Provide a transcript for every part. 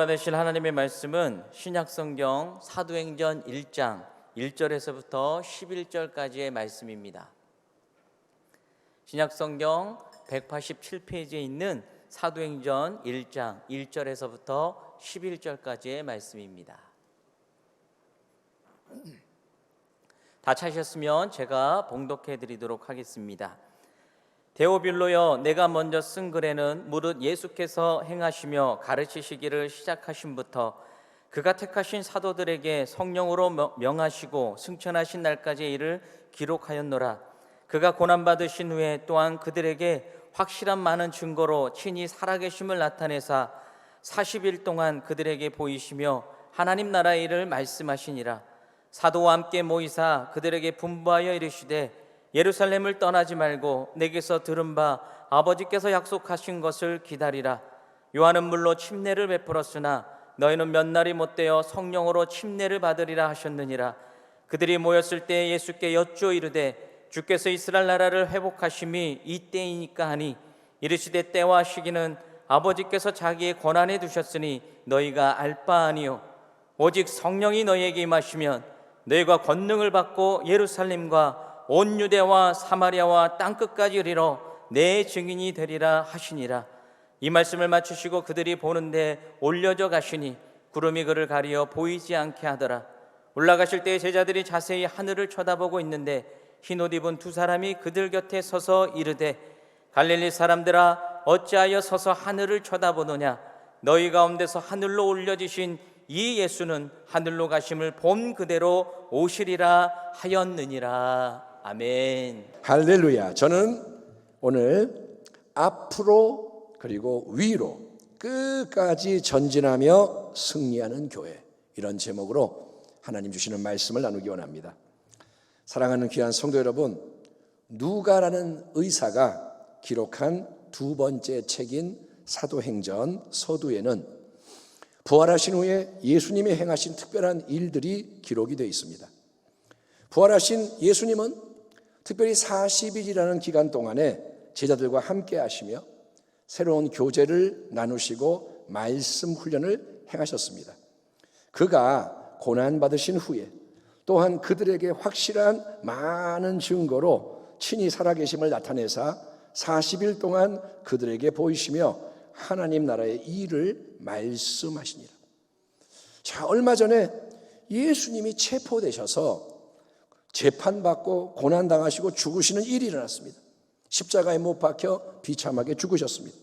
받으실 하나님의 말씀은 신약성경 사도행전 1장 1절에서부터 11절까지의 말씀입니다. 신약성경 187페이지에 있는 사도행전 1장 1절에서부터 11절까지의 말씀입니다. 다 찾으셨으면 제가 봉독해 드리도록 하겠습니다. 데오빌로여, 내가 먼저 쓴 글에는 무릇 예수께서 행하시며 가르치시기를 시작하심부터 그가 택하신 사도들에게 성령으로 명하시고 승천하신 날까지의 일을 기록하였노라. 그가 고난받으신 후에 또한 그들에게 확실한 많은 증거로 친히 살아계심을 나타내사 40일 동안 그들에게 보이시며 하나님 나라의 일을 말씀하시니라. 사도와 함께 모이사 그들에게 분부하여 이르시되 예루살렘을 떠나지 말고 내게서 들은 바 아버지께서 약속하신 것을 기다리라. 요한은 물로 침례를 베풀었으나 너희는 몇 날이 못되어 성령으로 침례를 받으리라 하셨느니라. 그들이 모였을 때 예수께 여쭈어 이르되 주께서 이스라엘 나라를 회복하심이 이때이니까 하니 이르시되 때와 시기는 아버지께서 자기의 권한에 두셨으니 너희가 알 바 아니요 오직 성령이 너희에게 임하시면 너희가 권능을 받고 예루살렘과 온 유대와 사마리아와 땅끝까지 이르러 내 증인이 되리라 하시니라. 이 말씀을 마치시고 그들이 보는데 올려져 가시니 구름이 그를 가리어 보이지 않게 하더라. 올라가실 때 제자들이 자세히 하늘을 쳐다보고 있는데 흰옷 입은 두 사람이 그들 곁에 서서 이르되 갈릴리 사람들아 어찌하여 서서 하늘을 쳐다보느냐. 너희 가운데서 하늘로 올려지신 이 예수는 하늘로 가심을 본 그대로 오시리라 하였느니라. 아멘. 할렐루야. 저는 오늘 앞으로 그리고 위로 끝까지 전진하며 승리하는 교회, 이런 제목으로 하나님 주시는 말씀을 나누기 원합니다. 사랑하는 귀한 성도 여러분, 누가라는 의사가 기록한 두 번째 책인 사도행전 서두에는 부활하신 후에 예수님이 행하신 특별한 일들이 기록이 되어 있습니다. 부활하신 예수님은 특별히 40일이라는 기간 동안에 제자들과 함께 하시며 새로운 교제를 나누시고 말씀 훈련을 행하셨습니다. 그가 고난받으신 후에 또한 그들에게 확실한 많은 증거로 친히 살아계심을 나타내사 40일 동안 그들에게 보이시며 하나님 나라의 일을 말씀하시니라. 자, 얼마 전에 예수님이 체포되셔서 재판받고 고난당하시고 죽으시는 일이 일어났습니다. 십자가에 못 박혀 비참하게 죽으셨습니다.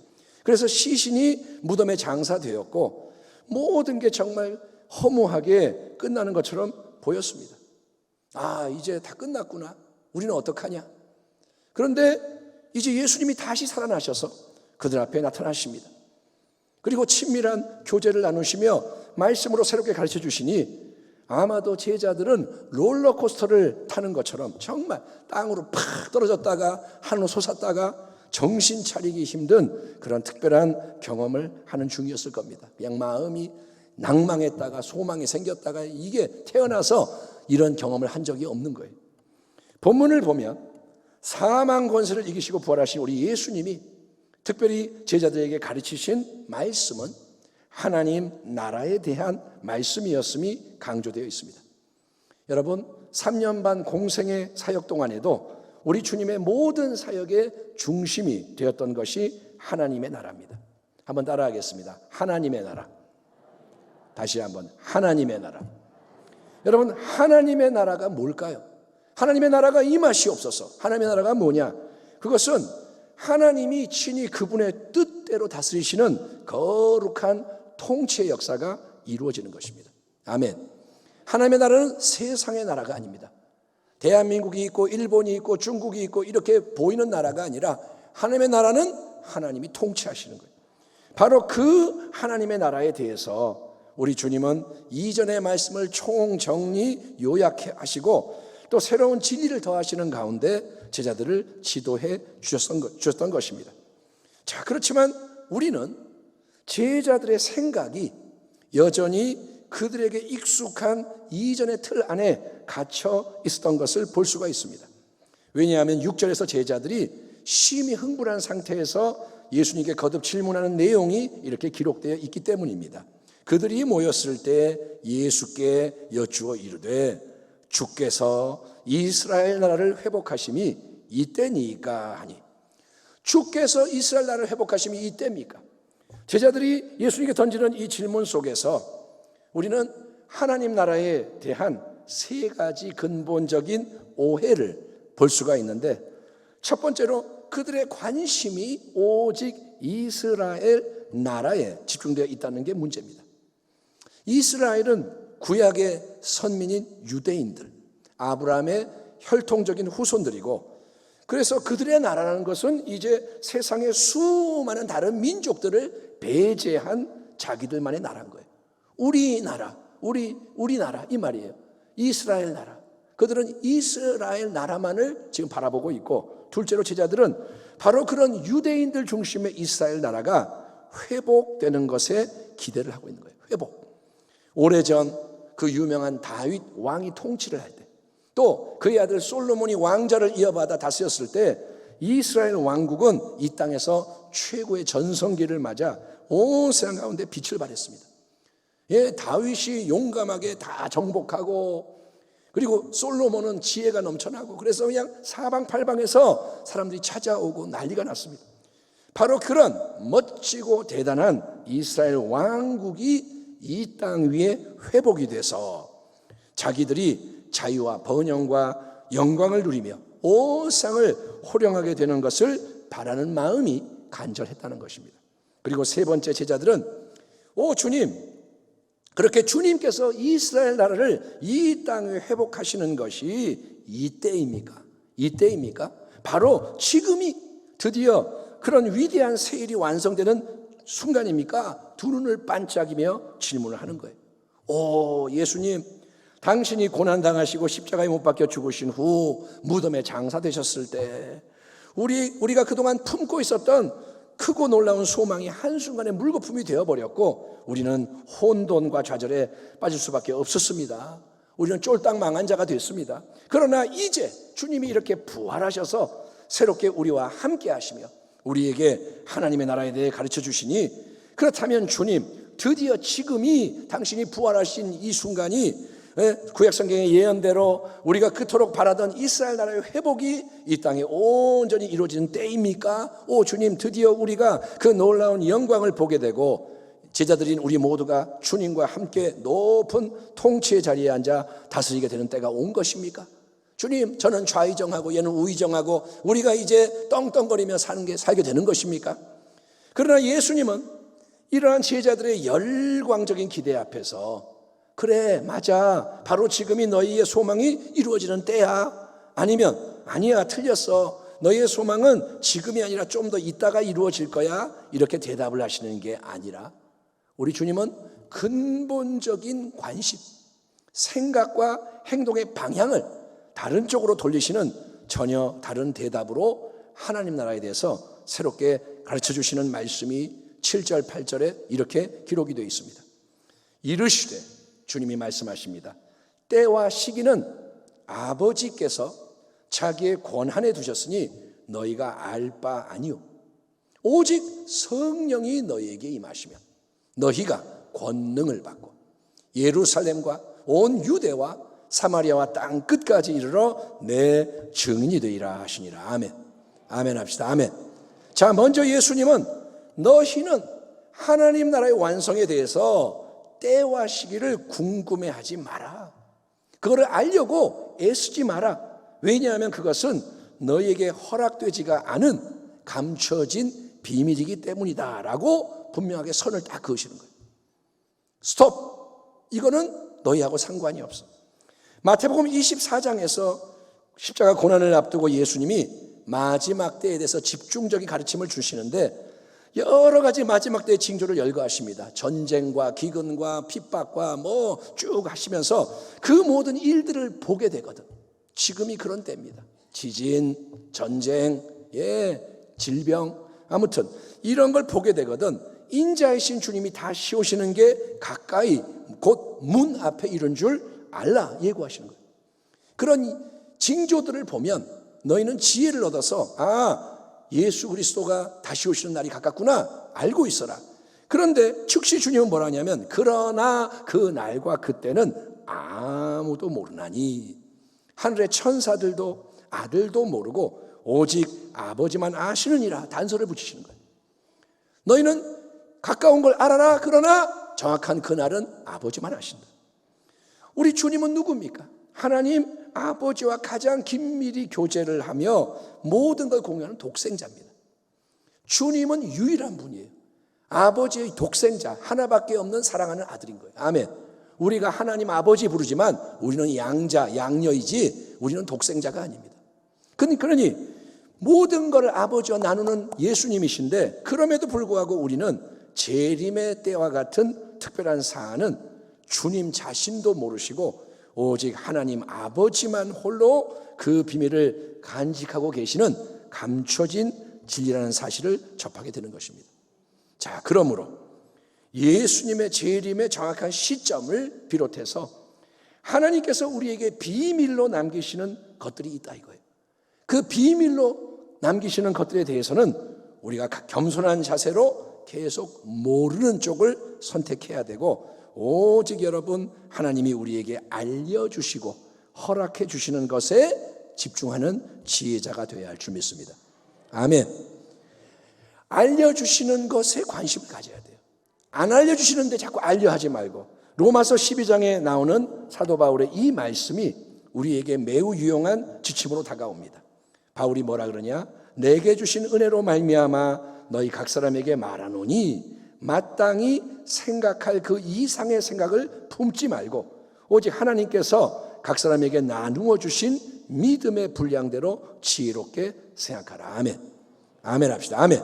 그래서 시신이 무덤에 장사되었고 모든 게 정말 허무하게 끝나는 것처럼 보였습니다. 아, 이제 다 끝났구나. 우리는 어떡하냐. 그런데 이제 예수님이 다시 살아나셔서 그들 앞에 나타나십니다. 그리고 친밀한 교제를 나누시며 말씀으로 새롭게 가르쳐 주시니 아마도 제자들은 롤러코스터를 타는 것처럼 정말 땅으로 팍 떨어졌다가 하늘로 솟았다가 정신 차리기 힘든 그런 특별한 경험을 하는 중이었을 겁니다. 그냥 마음이 낭망했다가 소망이 생겼다가 이게 태어나서 이런 경험을 한 적이 없는 거예요. 본문을 보면 사망 권세를 이기시고 부활하신 우리 예수님이 특별히 제자들에게 가르치신 말씀은 하나님 나라에 대한 말씀이었음이 강조되어 있습니다. 여러분, 3년 반 공생의 사역 동안에도 우리 주님의 모든 사역의 중심이 되었던 것이 하나님의 나라입니다. 한번 따라하겠습니다. 하나님의 나라. 다시 한번, 하나님의 나라. 여러분, 하나님의 나라가 뭘까요? 하나님의 나라가 임하시옵소서. 하나님의 나라가 뭐냐? 그것은 하나님이 친히 그분의 뜻대로 다스리시는 거룩한 통치의 역사가 이루어지는 것입니다. 아멘. 하나님의 나라는 세상의 나라가 아닙니다. 대한민국이 있고 일본이 있고 중국이 있고 이렇게 보이는 나라가 아니라 하나님의 나라는 하나님이 통치하시는 거예요. 바로 그 하나님의 나라에 대해서 우리 주님은 이전의 말씀을 총정리 요약해 하시고 또 새로운 진리를 더하시는 가운데 제자들을 지도해 주셨던 것입니다. 자, 그렇지만 우리는 제자들의 생각이 여전히 그들에게 익숙한 이전의 틀 안에 갇혀 있었던 것을 볼 수가 있습니다. 왜냐하면 6절에서 제자들이 심히 흥분한 상태에서 예수님께 거듭 질문하는 내용이 이렇게 기록되어 있기 때문입니다. 그들이 모였을 때 예수께 여쭈어 이르되 주께서 이스라엘 나라를 회복하심이 이때니까 하니. 주께서 이스라엘 나라를 회복하심이 이때입니까? 제자들이 예수님께 던지는 이 질문 속에서 우리는 하나님 나라에 대한 세 가지 근본적인 오해를 볼 수가 있는데, 첫 번째로 그들의 관심이 오직 이스라엘 나라에 집중되어 있다는 게 문제입니다. 이스라엘은 구약의 선민인 유대인들, 아브라함의 혈통적인 후손들이고, 그래서 그들의 나라라는 것은 이제 세상의 수많은 다른 민족들을 배제한 자기들만의 나라인 거예요. 우리나라, 우리나라 이 말이에요. 이스라엘 나라. 그들은 이스라엘 나라만을 지금 바라보고 있고, 둘째로 제자들은 바로 그런 유대인들 중심의 이스라엘 나라가 회복되는 것에 기대를 하고 있는 거예요. 회복. 오래전 그 유명한 다윗 왕이 통치를 할 때, 또 그의 아들 솔로몬이 왕자를 이어받아 다스렸을 때 이스라엘 왕국은 이 땅에서 최고의 전성기를 맞아 온 세상 가운데 빛을 발했습니다. 예, 다윗이 용감하게 다 정복하고, 그리고 솔로몬은 지혜가 넘쳐나고, 그래서 그냥 사방팔방에서 사람들이 찾아오고 난리가 났습니다. 바로 그런 멋지고 대단한 이스라엘 왕국이 이 땅 위에 회복이 돼서 자기들이 자유와 번영과 영광을 누리며 온 세상을 호령하게 되는 것을 바라는 마음이 간절했다는 것입니다. 그리고 세 번째, 제자들은 주님, 그렇게 주님께서 이스라엘 나라를 이 땅에 회복하시는 것이 이때입니까? 이때입니까? 바로 지금이 드디어 그런 위대한 세일이 완성되는 순간입니까? 두 눈을 반짝이며 질문을 하는 거예요. 예수님, 당신이 고난당하시고 십자가에 못 박혀 죽으신 후 무덤에 장사되셨을 때 우리가 그동안 품고 있었던 크고 놀라운 소망이 한순간에 물거품이 되어버렸고, 우리는 혼돈과 좌절에 빠질 수밖에 없었습니다. 우리는 쫄딱 망한 자가 됐습니다. 그러나 이제 주님이 이렇게 부활하셔서 새롭게 우리와 함께 하시며 우리에게 하나님의 나라에 대해 가르쳐 주시니, 그렇다면 주님, 드디어 지금이 당신이 부활하신 이 순간이 구약성경의 예언대로 우리가 그토록 바라던 이스라엘 나라의 회복이 이 땅에 온전히 이루어지는 때입니까? 주님, 드디어 우리가 그 놀라운 영광을 보게 되고 제자들인 우리 모두가 주님과 함께 높은 통치의 자리에 앉아 다스리게 되는 때가 온 것입니까? 주님, 저는 좌의정하고 얘는 우의정하고 우리가 이제 떵떵거리며 살게 되는 것입니까? 그러나 예수님은 이러한 제자들의 열광적인 기대 앞에서 그래, 맞아, 바로 지금이 너희의 소망이 이루어지는 때야. 아니야, 틀렸어, 너희의 소망은 지금이 아니라 좀 더 있다가 이루어질 거야, 이렇게 대답을 하시는 게 아니라 우리 주님은 근본적인 관심, 생각과 행동의 방향을 다른 쪽으로 돌리시는 전혀 다른 대답으로 하나님 나라에 대해서 새롭게 가르쳐 주시는 말씀이 7절, 8절에 이렇게 기록이 되어 있습니다. 이르시되, 주님이 말씀하십니다. 때와 시기는 아버지께서 자기의 권한에 두셨으니 너희가 알 바 아니오. 오직 성령이 너희에게 임하시며 너희가 권능을 받고 예루살렘과 온 유대와 사마리아와 땅 끝까지 이르러 내 증인이 되리라 하시니라. 아멘. 아멘 합시다. 아멘. 자, 먼저 예수님은 너희는 하나님 나라의 완성에 대해서 때와 시기를 궁금해하지 마라. 그거를 알려고 애쓰지 마라. 왜냐하면 그것은 너희에게 허락되지가 않은 감춰진 비밀이기 때문이다 라고 분명하게 선을 딱 그으시는 거예요. 스톱! 이거는 너희하고 상관이 없어. 마태복음 24장에서 십자가 고난을 앞두고 예수님이 마지막 때에 대해서 집중적인 가르침을 주시는데 여러 가지 마지막 때의 징조를 열거하십니다. 전쟁과 기근과 핍박과 쭉 하시면서 그 모든 일들을 보게 되거든. 지금이 그런 때입니다. 지진, 전쟁, 질병, 아무튼 이런 걸 보게 되거든. 인자이신 주님이 다시 오시는 게 가까이 곧 문 앞에 이른 줄 알라 예고하시는 거예요. 그런 징조들을 보면 너희는 지혜를 얻어서 예수 그리스도가 다시 오시는 날이 가깝구나 알고 있어라. 그런데 즉시 주님은 뭐라 하냐면 그러나 그 날과 그때는 아무도 모르나니 하늘의 천사들도 아들도 모르고 오직 아버지만 아시느니라. 단서를 붙이시는 거예요. 너희는 가까운 걸 알아라. 그러나 정확한 그날은 아버지만 아신다. 우리 주님은 누굽니까? 하나님 아버지와 가장 긴밀히 교제를 하며 모든 걸 공유하는 독생자입니다. 주님은 유일한 분이에요. 아버지의 독생자, 하나밖에 없는 사랑하는 아들인 거예요. 아멘. 우리가 하나님 아버지 부르지만 우리는 양자, 양녀이지 우리는 독생자가 아닙니다. 그러니 모든 걸 아버지와 나누는 예수님이신데 그럼에도 불구하고 우리는 재림의 때와 같은 특별한 사안은 주님 자신도 모르시고 오직 하나님 아버지만 홀로 그 비밀을 간직하고 계시는 감춰진 진리라는 사실을 접하게 되는 것입니다. 자, 그러므로 예수님의 재림의 정확한 시점을 비롯해서 하나님께서 우리에게 비밀로 남기시는 것들이 있다 이거예요. 그 비밀로 남기시는 것들에 대해서는 우리가 겸손한 자세로 계속 모르는 쪽을 선택해야 되고 오직 여러분 하나님이 우리에게 알려주시고 허락해 주시는 것에 집중하는 지혜자가 되어야 할 줄 믿습니다. 아멘. 알려주시는 것에 관심을 가져야 돼요. 안 알려주시는데 자꾸 알려하지 말고 로마서 12장에 나오는 사도 바울의 이 말씀이 우리에게 매우 유용한 지침으로 다가옵니다. 바울이 뭐라 그러냐? 내게 주신 은혜로 말미암아 너희 각 사람에게 말하노니 마땅히 생각할 그 이상의 생각을 품지 말고 오직 하나님께서 각 사람에게 나누어 주신 믿음의 분량대로 지혜롭게 생각하라. 아멘. 아멘 합시다. 아멘.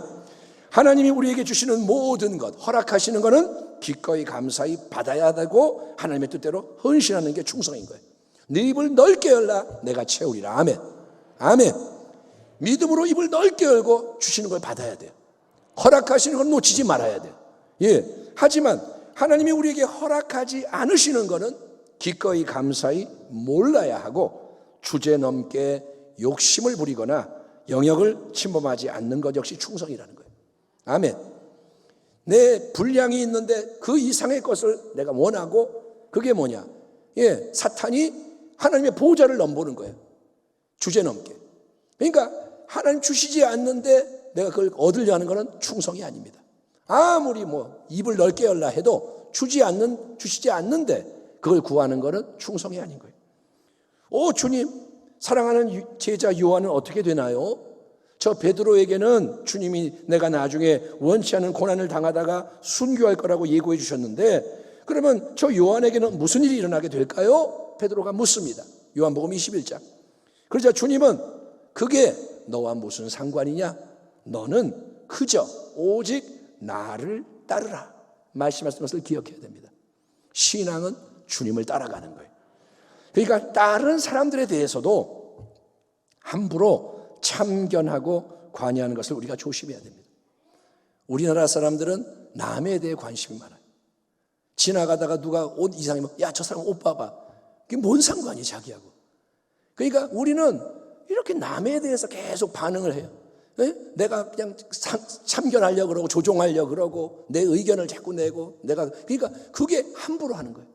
하나님이 우리에게 주시는 모든 것, 허락하시는 것은 기꺼이 감사히 받아야 되고 하나님의 뜻대로 헌신하는 게 충성인 거예요. 네 입을 넓게 열라 내가 채우리라. 아멘. 아멘. 믿음으로 입을 넓게 열고 주시는 걸 받아야 돼요. 허락하시는 건 놓치지 말아야 돼요. 예. 하지만 하나님이 우리에게 허락하지 않으시는 것은 기꺼이 감사히 몰라야 하고 주제넘게 욕심을 부리거나 영역을 침범하지 않는 것 역시 충성이라는 거예요. 아멘. 내 분량이 있는데 그 이상의 것을 내가 원하고 그게 뭐냐? 예, 사탄이 하나님의 보좌를 넘보는 거예요. 주제넘게. 그러니까 하나님 주시지 않는데 내가 그걸 얻으려 하는 것은 충성이 아닙니다. 아무리 입을 넓게 열라 해도 주시지 않는데 그걸 구하는 것은 충성이 아닌 거예요. 오 주님, 사랑하는 제자 요한은 어떻게 되나요? 저 베드로에게는 주님이 내가 나중에 원치 않은 고난을 당하다가 순교할 거라고 예고해 주셨는데 그러면 저 요한에게는 무슨 일이 일어나게 될까요? 베드로가 묻습니다. 요한복음 21장. 그러자 주님은 그게 너와 무슨 상관이냐? 너는 그저 오직 나를 따르라 말씀하신 것을 기억해야 됩니다. 신앙은 주님을 따라가는 거예요. 그러니까 다른 사람들에 대해서도 함부로 참견하고 관여하는 것을 우리가 조심해야 됩니다. 우리나라 사람들은 남에 대해 관심이 많아요. 지나가다가 누가 옷 이상이면 야, 저 사람 옷 봐봐. 그게 뭔 상관이야 자기하고. 그러니까 우리는 이렇게 남에 대해서 계속 반응을 해요. 네? 내가 그냥 참견하려고 그러고 조종하려고 그러고 내 의견을 자꾸 내고 그러니까 그게 함부로 하는 거예요.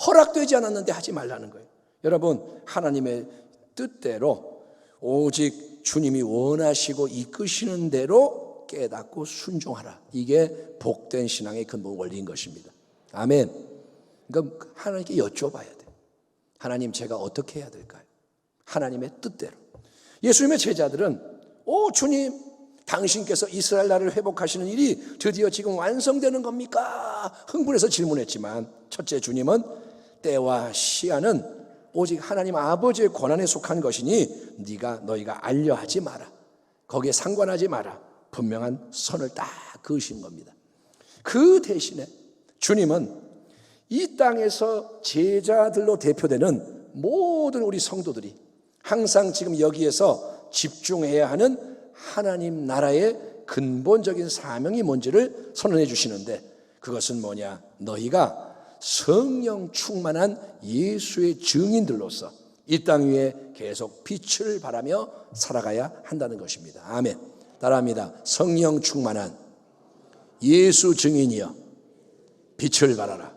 허락되지 않았는데 하지 말라는 거예요. 여러분 하나님의 뜻대로 오직 주님이 원하시고 이끄시는 대로 깨닫고 순종하라. 이게 복된 신앙의 근본 원리인 것입니다. 아멘. 그러니까 하나님께 여쭤봐야 돼요. 하나님 제가 어떻게 해야 될까요? 하나님의 뜻대로. 예수님의 제자들은 오 주님 당신께서 이스라엘 나라를 회복하시는 일이 드디어 지금 완성되는 겁니까? 흥분해서 질문했지만 첫째 주님은 때와 시간은 오직 하나님 아버지의 권한에 속한 것이니 너희가 알려하지 마라. 거기에 상관하지 마라. 분명한 선을 딱 그으신 겁니다. 그 대신에 주님은 이 땅에서 제자들로 대표되는 모든 우리 성도들이 항상 지금 여기에서 집중해야 하는 하나님 나라의 근본적인 사명이 뭔지를 선언해 주시는데 그것은 뭐냐? 너희가 성령 충만한 예수의 증인들로서 이 땅 위에 계속 빛을 발하며 살아가야 한다는 것입니다. 아멘. 따라합니다. 성령 충만한 예수 증인이여 빛을 발하라.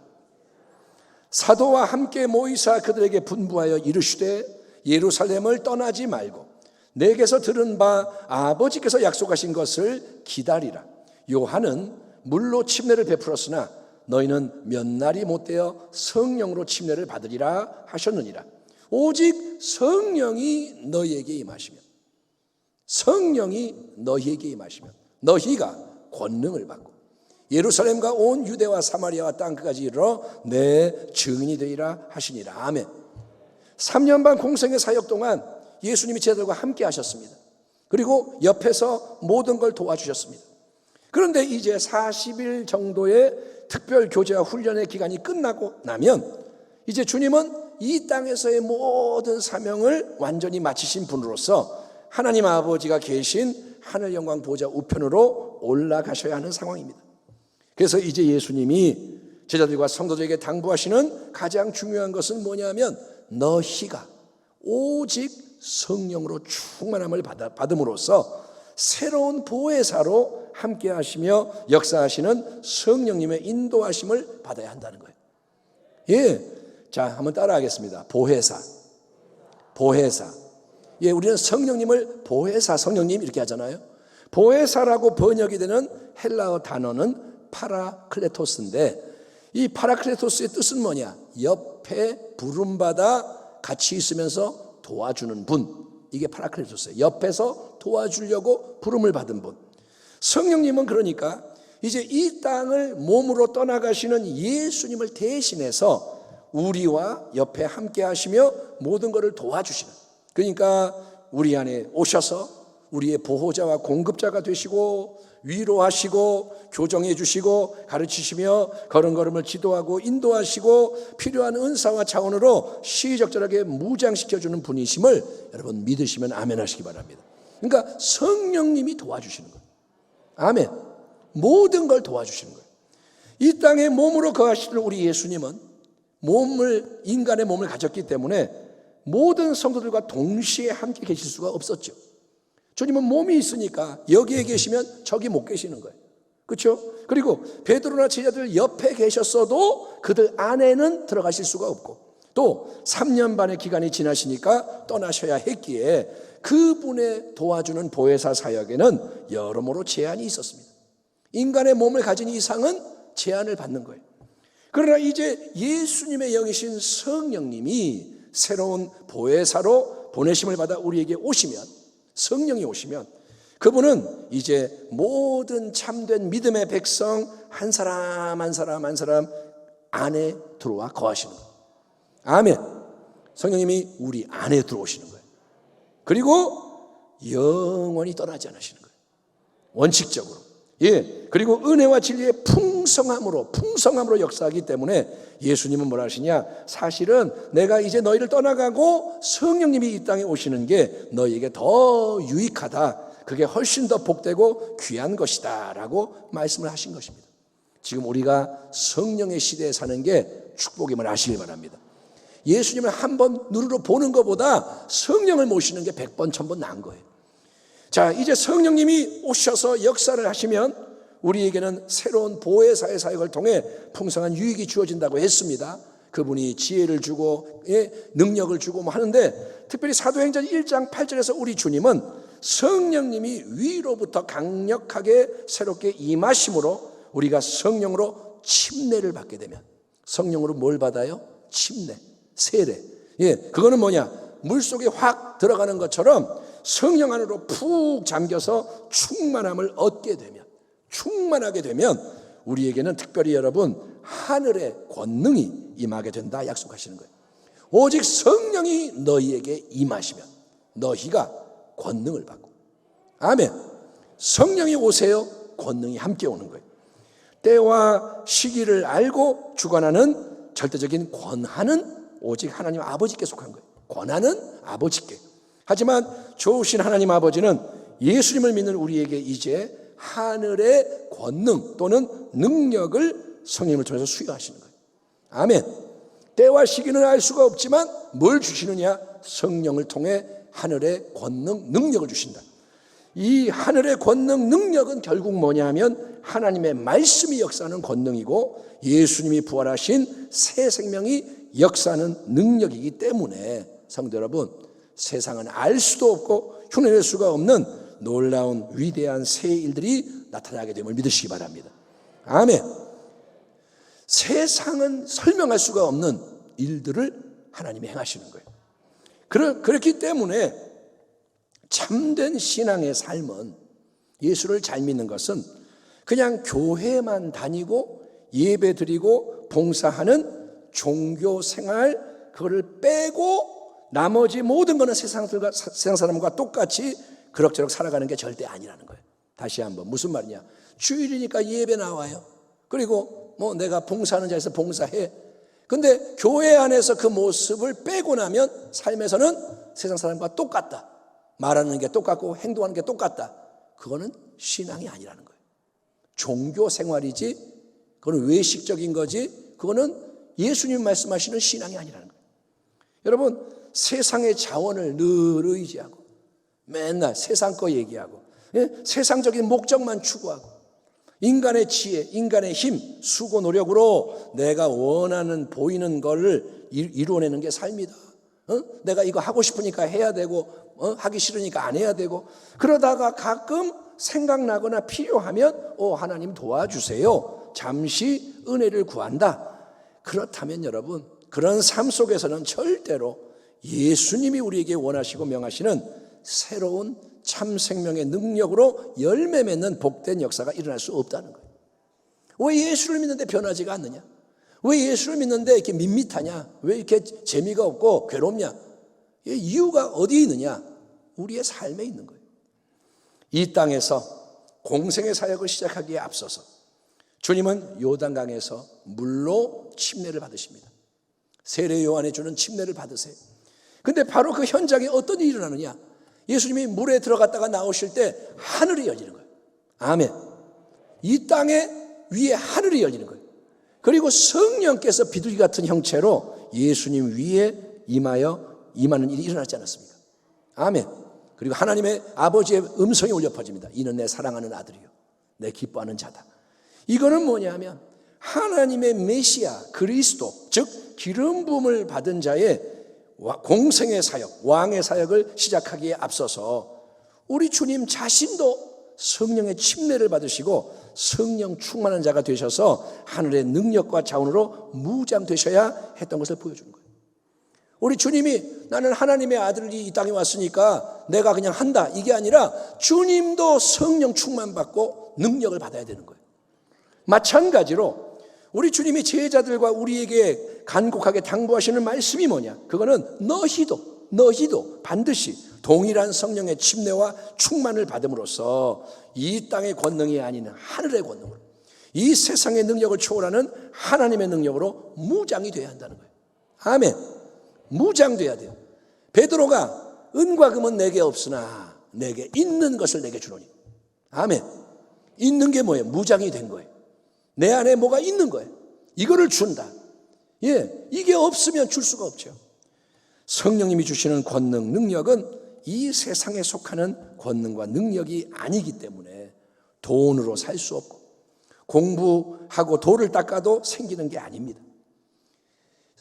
사도와 함께 모이사 그들에게 분부하여 이르시되 예루살렘을 떠나지 말고 내게서 들은 바 아버지께서 약속하신 것을 기다리라. 요한은 물로 침례를 베풀었으나 너희는 몇 날이 못되어 성령으로 침례를 받으리라 하셨느니라. 오직 성령이 너희에게 임하시면, 성령이 너희에게 임하시면 너희가 권능을 받고 예루살렘과 온 유대와 사마리아와 땅끝까지 이르러 내 증인이 되리라 하시니라. 아멘. 3년 반 공생의 사역 동안 예수님이 제자들과 함께 하셨습니다. 그리고 옆에서 모든 걸 도와주셨습니다. 그런데 이제 40일 정도의 특별 교제와 훈련의 기간이 끝나고 나면 이제 주님은 이 땅에서의 모든 사명을 완전히 마치신 분으로서 하나님 아버지가 계신 하늘 영광 보좌 우편으로 올라가셔야 하는 상황입니다. 그래서 이제 예수님이 제자들과 성도들에게 당부하시는 가장 중요한 것은 뭐냐면 너희가 오직 성령으로 충만함을 받음으로써 새로운 보혜사로 함께 하시며 역사하시는 성령님의 인도하심을 받아야 한다는 거예요. 예, 자, 한번 따라하겠습니다. 보혜사, 보혜사. 예, 우리는 성령님을 보혜사, 성령님 이렇게 하잖아요. 보혜사라고 번역이 되는 헬라어 단어는 파라클레토스인데 이 파라클레토스의 뜻은 뭐냐? 옆에 부름받아 같이 있으면서 도와주는 분, 이게 파라클레토스예요. 옆에서 도와주려고 부름을 받은 분. 성령님은 그러니까 이제 이 땅을 몸으로 떠나가시는 예수님을 대신해서 우리와 옆에 함께 하시며 모든 것을 도와주시는, 그러니까 우리 안에 오셔서 우리의 보호자와 공급자가 되시고 위로하시고 교정해 주시고 가르치시며 걸음걸음을 지도하고 인도하시고 필요한 은사와 차원으로 시적절하게 무장시켜주는 분이심을 여러분 믿으시면 아멘 하시기 바랍니다. 그러니까 성령님이 도와주시는 거예요. 아멘. 모든 걸 도와주시는 거예요. 이 땅에 몸으로 거하시는 우리 예수님은 인간의 몸을 가졌기 때문에 모든 성도들과 동시에 함께 계실 수가 없었죠. 주님은 몸이 있으니까 여기에 계시면 저기 못 계시는 거예요. 그렇죠? 그리고 베드로나 제자들 옆에 계셨어도 그들 안에는 들어가실 수가 없고 또 3년 반의 기간이 지나시니까 떠나셔야 했기에 그분의 도와주는 보혜사 사역에는 여러모로 제한이 있었습니다. 인간의 몸을 가진 이상은 제한을 받는 거예요. 그러나 이제 예수님의 영이신 성령님이 새로운 보혜사로 보내심을 받아 우리에게 오시면, 성령이 오시면 그분은 이제 모든 참된 믿음의 백성 한 사람 한 사람 한 사람 안에 들어와 거하시는 거예요. 아멘. 성령님이 우리 안에 들어오시는 거예요. 그리고 영원히 떠나지 않으시는 거예요. 원칙적으로. 예. 그리고 은혜와 진리의 풍성함으로 역사하기 때문에 예수님은 뭐라 하시냐? 사실은 내가 이제 너희를 떠나가고 성령님이 이 땅에 오시는 게 너희에게 더 유익하다. 그게 훨씬 더 복되고 귀한 것이다 라고 말씀을 하신 것입니다. 지금 우리가 성령의 시대에 사는 게 축복임을 아시길 바랍니다. 예수님을 한번 눈으로 보는 것보다 성령을 모시는 게 100번 1000번 나은 거예요. 자, 이제 성령님이 오셔서 역사를 하시면 우리에게는 새로운 보혜사의 사역을 통해 풍성한 유익이 주어진다고 했습니다. 그분이 지혜를 주고 능력을 주고 뭐 하는데 특별히 사도행전 1장 8절에서 우리 주님은 성령님이 위로부터 강력하게 새롭게 임하심으로 우리가 성령으로 침례를 받게 되면, 성령으로 뭘 받아요? 침례, 세례. 예, 그거는 뭐냐? 물속에 확 들어가는 것처럼 성령 안으로 푹 잠겨서 충만함을 얻게 되면, 충만하게 되면 우리에게는 특별히 여러분 하늘의 권능이 임하게 된다 약속하시는 거예요. 오직 성령이 너희에게 임하시면 너희가 권능을 받고. 아멘. 성령이 오세요. 권능이 함께 오는 거예요. 때와 시기를 알고 주관하는 절대적인 권한은 오직 하나님 아버지께 속한 거예요. 권한은 아버지께. 하지만 좋으신 하나님 아버지는 예수님을 믿는 우리에게 이제 하늘의 권능 또는 능력을 성령을 통해서 수여하시는 거예요. 아멘. 때와 시기는 알 수가 없지만 뭘 주시느냐? 성령을 통해 하늘의 권능, 능력을 주신다. 이 하늘의 권능, 능력은 결국 뭐냐면 하나님의 말씀이 역사하는 권능이고 예수님이 부활하신 새 생명이 역사하는 능력이기 때문에 성도 여러분, 세상은 알 수도 없고 흉내낼 수가 없는 놀라운 위대한 새 일들이 나타나게 됨을 믿으시기 바랍니다. 아멘. 세상은 설명할 수가 없는 일들을 하나님이 행하시는 거예요. 그렇기 때문에 참된 신앙의 삶은, 예수를 잘 믿는 것은 그냥 교회만 다니고 예배 드리고 봉사하는 종교 생활, 그거를 빼고 나머지 모든 거는 세상 사람과 똑같이 그럭저럭 살아가는 게 절대 아니라는 거예요. 다시 한번, 무슨 말이냐? 주일이니까 예배 나와요. 그리고 뭐 내가 봉사하는 자리에서 봉사해. 근데 교회 안에서 그 모습을 빼고 나면 삶에서는 세상 사람과 똑같다. 말하는 게 똑같고 행동하는 게 똑같다. 그거는 신앙이 아니라는 거예요. 종교 생활이지, 그거는 외식적인 거지, 그거는 예수님 말씀하시는 신앙이 아니라는 거예요. 여러분, 세상의 자원을 늘 의지하고 맨날 세상 거 얘기하고, 세상적인 목적만 추구하고 인간의 지혜, 인간의 힘, 수고, 노력으로 내가 원하는 보이는 거를 이루어내는 게 삶이다. 내가 이거 하고 싶으니까 해야 되고 하기 싫으니까 안 해야 되고, 그러다가 가끔 생각나거나 필요하면 하나님 도와주세요, 잠시 은혜를 구한다. 그렇다면 여러분, 그런 삶 속에서는 절대로 예수님이 우리에게 원하시고 명하시는 새로운 참 생명의 능력으로 열매 맺는 복된 역사가 일어날 수 없다는 거예요. 왜 예수를 믿는데 변하지가 않느냐? 왜 예수를 믿는데 이렇게 밋밋하냐? 왜 이렇게 재미가 없고 괴롭냐? 이유가 어디에 있느냐? 우리의 삶에 있는 거예요. 이 땅에서 공생의 사역을 시작하기에 앞서서 주님은 요단강에서 물로 침례를 받으십니다. 세례 요한이 주는 침례를 받으세요. 근데 바로 그 현장에 어떤 일이 일어나느냐? 예수님이 물에 들어갔다가 나오실 때 하늘이 열리는 거예요. 아멘. 이 땅에 위에 하늘이 열리는 거예요. 그리고 성령께서 비둘기 같은 형체로 예수님 위에 임하는 일이 일어나지 않았습니까? 아멘. 그리고 하나님의 아버지의 음성이 울려 퍼집니다. 이는 내 사랑하는 아들이요, 내 기뻐하는 자다. 이거는 뭐냐면 하나님의 메시아 그리스도, 즉 기름 부음을 받은 자의 공생의 사역, 왕의 사역을 시작하기에 앞서서 우리 주님 자신도 성령의 침례를 받으시고 성령 충만한 자가 되셔서 하늘의 능력과 자원으로 무장되셔야 했던 것을 보여주는 거예요. 우리 주님이 나는 하나님의 아들이 이 땅에 왔으니까 내가 그냥 한다, 이게 아니라 주님도 성령 충만받고 능력을 받아야 되는 거예요. 마찬가지로 우리 주님이 제자들과 우리에게 간곡하게 당부하시는 말씀이 뭐냐? 그거는 너희도 반드시 동일한 성령의 침례와 충만을 받음으로써 이 땅의 권능이 아닌 하늘의 권능으로, 이 세상의 능력을 초월하는 하나님의 능력으로 무장이 돼야 한다는 거예요. 아멘. 무장돼야 돼요. 베드로가 은과 금은 내게 없으나 내게 있는 것을 내게 주노니. 아멘. 있는 게 뭐예요? 무장이 된 거예요. 내 안에 뭐가 있는 거예요. 이거를 준다. 이게 없으면 줄 수가 없죠. 성령님이 주시는 권능, 능력은 이 세상에 속하는 권능과 능력이 아니기 때문에 돈으로 살 수 없고 공부하고 돌을 닦아도 생기는 게 아닙니다.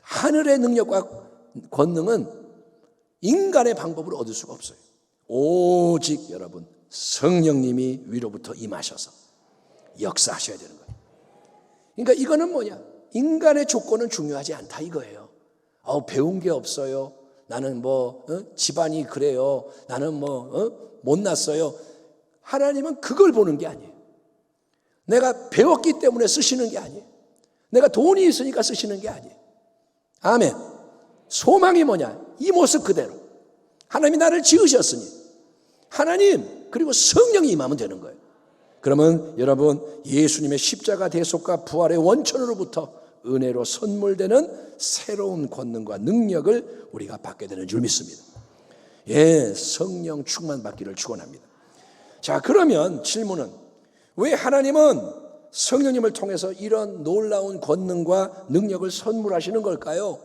하늘의 능력과 권능은 인간의 방법으로 얻을 수가 없어요. 오직 여러분 성령님이 위로부터 임하셔서 역사하셔야 되는 거예요. 그러니까 이거는 뭐냐? 인간의 조건은 중요하지 않다 이거예요. 배운 게 없어요. 나는 집안이 그래요. 나는 못났어요. 하나님은 그걸 보는 게 아니에요. 내가 배웠기 때문에 쓰시는 게 아니에요. 내가 돈이 있으니까 쓰시는 게 아니에요. 아멘. 소망이 뭐냐? 이 모습 그대로 하나님이 나를 지으셨으니 하나님 그리고 성령이 임하면 되는 거예요. 그러면 여러분 예수님의 십자가 대속과 부활의 원천으로부터 은혜로 선물되는 새로운 권능과 능력을 우리가 받게 되는 줄 믿습니다. 성령 충만 받기를 축원합니다. 자, 그러면 질문은 왜 하나님은 성령님을 통해서 이런 놀라운 권능과 능력을 선물하시는 걸까요?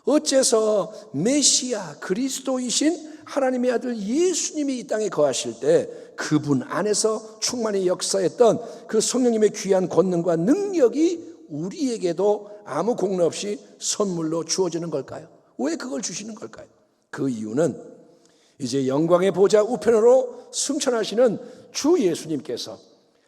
어째서 메시아 그리스도이신 하나님의 아들 예수님이 이 땅에 거하실 때 그분 안에서 충만히 역사했던 그 성령님의 귀한 권능과 능력이 우리에게도 아무 공로 없이 선물로 주어지는 걸까요? 왜 그걸 주시는 걸까요? 그 이유는 이제 영광의 보좌 우편으로 승천하시는 주 예수님께서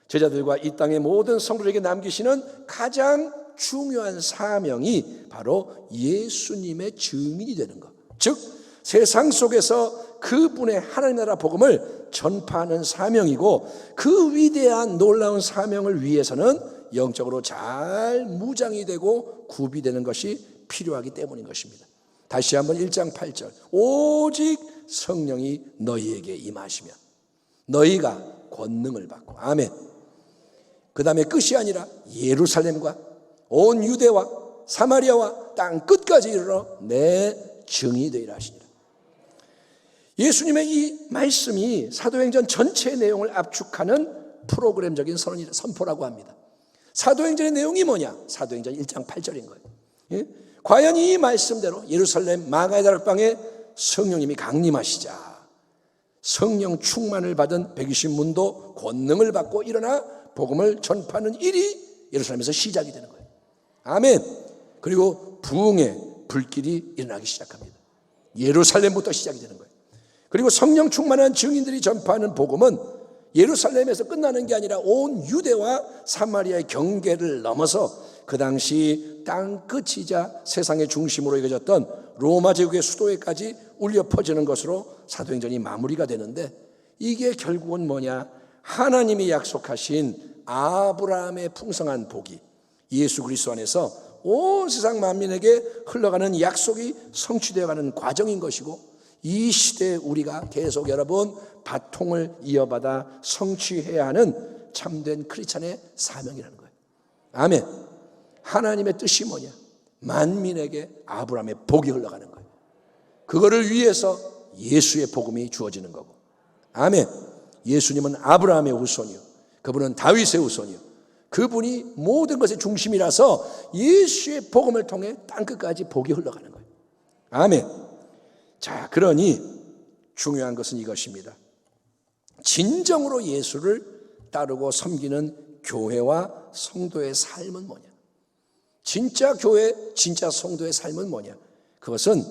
제자들과 이 땅의 모든 성도들에게 남기시는 가장 중요한 사명이 바로 예수님의 증인이 되는 것, 즉 세상 속에서 그분의 하나님 나라 복음을 전파하는 사명이고, 그 위대한 놀라운 사명을 위해서는 영적으로 잘 무장이 되고 구비되는 것이 필요하기 때문인 것입니다. 다시 한번 1장 8절, 오직 성령이 너희에게 임하시면 너희가 권능을 받고, 아멘. 그 다음에 끝이 아니라 예루살렘과 온 유대와 사마리아와 땅 끝까지 이르러 내 증인이 되리라 하시니라. 예수님의 이 말씀이 사도행전 전체의 내용을 압축하는 프로그램적인 선포라고 합니다. 사도행전의 내용이 뭐냐? 사도행전 1장 8절인 거예요. 예? 과연 이 말씀대로 예루살렘 마가의 다락방에 성령님이 강림하시자 성령 충만을 받은 120문도 권능을 받고 일어나 복음을 전파하는 일이 예루살렘에서 시작이 되는 거예요. 아멘. 그리고 부흥의 불길이 일어나기 시작합니다. 예루살렘부터 시작이 되는 거예요. 그리고 성령 충만한 증인들이 전파하는 복음은 예루살렘에서 끝나는 게 아니라 온 유대와 사마리아의 경계를 넘어서 그 당시 땅 끝이자 세상의 중심으로 여겨졌던 로마 제국의 수도에까지 울려 퍼지는 것으로 사도행전이 마무리가 되는데, 이게 결국은 뭐냐? 하나님이 약속하신 아브라함의 풍성한 복이 예수 그리스도 안에서 온 세상 만민에게 흘러가는 약속이 성취되어가는 과정인 것이고, 이 시대에 우리가 계속 여러분 바통을 이어받아 성취해야 하는 참된 크리스찬의 사명이라는 거예요. 아멘. 하나님의 뜻이 뭐냐? 만민에게 아브라함의 복이 흘러가는 거예요. 그거를 위해서 예수의 복음이 주어지는 거고, 아멘. 예수님은 아브라함의 후손이요, 그분은 다윗의 후손이요, 그분이 모든 것의 중심이라서 예수의 복음을 통해 땅끝까지 복이 흘러가는 거예요. 아멘. 자, 그러니 중요한 것은 이것입니다. 진정으로 예수를 따르고 섬기는 교회와 성도의 삶은 뭐냐? 진짜 교회, 진짜 성도의 삶은 뭐냐? 그것은